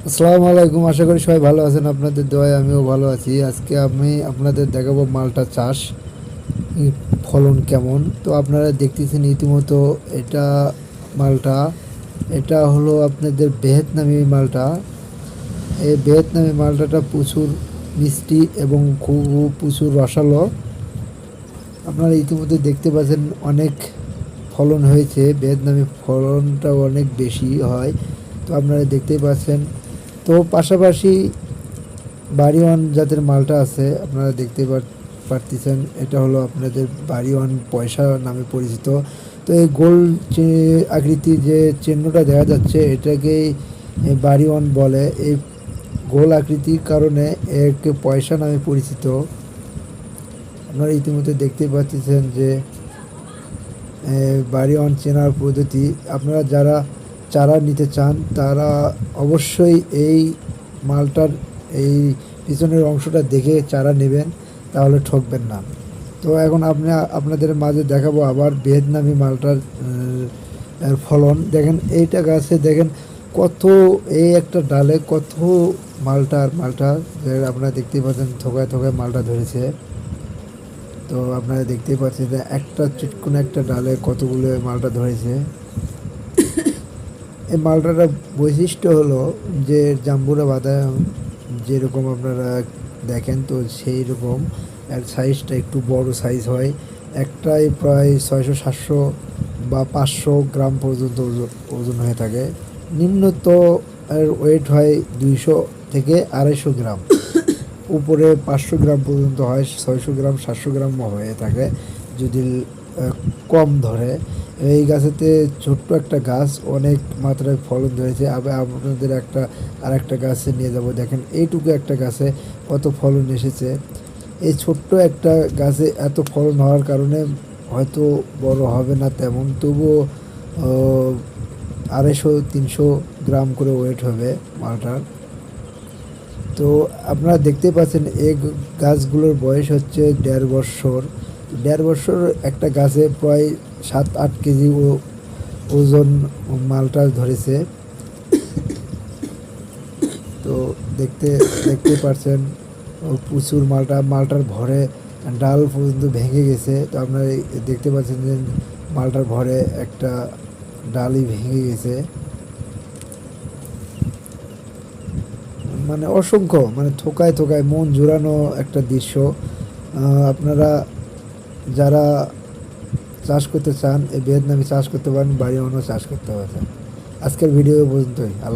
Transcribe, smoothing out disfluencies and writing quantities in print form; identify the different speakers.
Speaker 1: আসসালামু আলাইকুম। আশা করি সবাই ভালো আছেন। আপনাদের দোয়ায় আমিও ভালো আছি। আজকে আমি আপনাদের দেখাবো মালটা চাষ ফলন কেমন। তো আপনারা দেখতেছেন ইতিমধ্যে এটা মালটা, এটা হলো আপনাদের ভিয়েতনামি মালটা। এই ভিয়েতনামি মালটাটা প্রচুর মিষ্টি এবং খুব প্রচুর রসালো। আপনারা ইতিমধ্যে দেখতে পাচ্ছেন অনেক ফলন হয়েছে, ভিয়েতনামি ফলনটাও অনেক বেশি হয়। তো আপনারা দেখতেই পাচ্ছেন। তো পাশাপাশি বাড়িওয়ান জাতের মালটা আছে, আপনারা দেখতে পারতেছেন। এটা হলো আপনাদের বাড়িওয়ান পয়সা নামে পরিচিত। তো এই গোল আকৃতির যে চিহ্নটা দেখা যাচ্ছে এটাকেই বাড়িওয়ান বলে। এই গোল আকৃতির কারণে একে পয়সা নামে পরিচিত। আপনারা ইতিমধ্যে দেখতে পাচ্ছেন যে বাড়িওয়ান চেনার পদ্ধতি। আপনারা যারা চারা নিতে চান তারা অবশ্যই এই মালটার এই পিছনের অংশটা দেখে চারা নেবেন, তাহলে ঠকবেন না। তো এখন আপনাদের মাঝে দেখাবো আবার ভিয়েতনামি মালটার ফলন। দেখেন এইটা গাছে দেখেন কত, এই একটা ডালে কত মালটা আপনারা দেখতেই পাচ্ছেন, থোকায় থোকায় মালটা ধরেছে। তো আপনারা দেখতেই পাচ্ছেন যে একটা চিটকুন একটা ডালে কতগুলো মালটা ধরেছে। এই মালটার বৈশিষ্ট্য হলো যে জাম্বুরা বাদাম যেরকম আপনারা দেখেন, তো সেই রকম এর সাইজটা একটু বড় সাইজ হয়। একটাই প্রায় 600-700 বা 500 গ্রাম পর্যন্ত ওজন হয়ে থাকে। নিম্নত এর ওয়েট হয় 200 থেকে 250 গ্রাম। উপরে 500 গ্রাম পর্যন্ত হয়, 600 গ্রাম 700 গ্রাম হয়ে থাকে যদি কম ধরে। এই গাছেতে ছোট্ট একটা গাছ অনেক মাত্রায় ফলন ধরেছে। আবার আপনাদের আর একটা গাছে নিয়ে যাব। দেখেন এইটুকু একটা গাছে কত ফলন এসেছে। এই ছোট্ট একটা গাছে এত ফলন হওয়ার কারণে হয়তো বড় হবে না তেমন, তবুও 250-300 গ্রাম করে ওয়েট হবে মালটার। তো আপনারা দেখতে পাচ্ছেন এই গাছগুলোর বয়স হচ্ছে 1.5 বছর। 1.5 বছর একটা গাছে প্রায় 7-8 কেজি ওজন মালটা ধরেছে। তো দেখতে পাচ্ছেন প্রচুর মালটার ভরে ডাল পর্যন্ত ভেঙে গেছে। তো আপনারা দেখতে পাচ্ছেন যে মালটার ভরে একটা ডালই ভেঙে গেছে। মানে অসংখ্য, মানে থোকায় থোকায় মন জুড়ানো একটা দৃশ্য। আপনারা যারা চাষ করতে চান এই ভিয়েতনামি চাষ করতে পারেন, বাড়ি চাষ করতে পারেন। আজকের ভিডিও পর্যন্তই।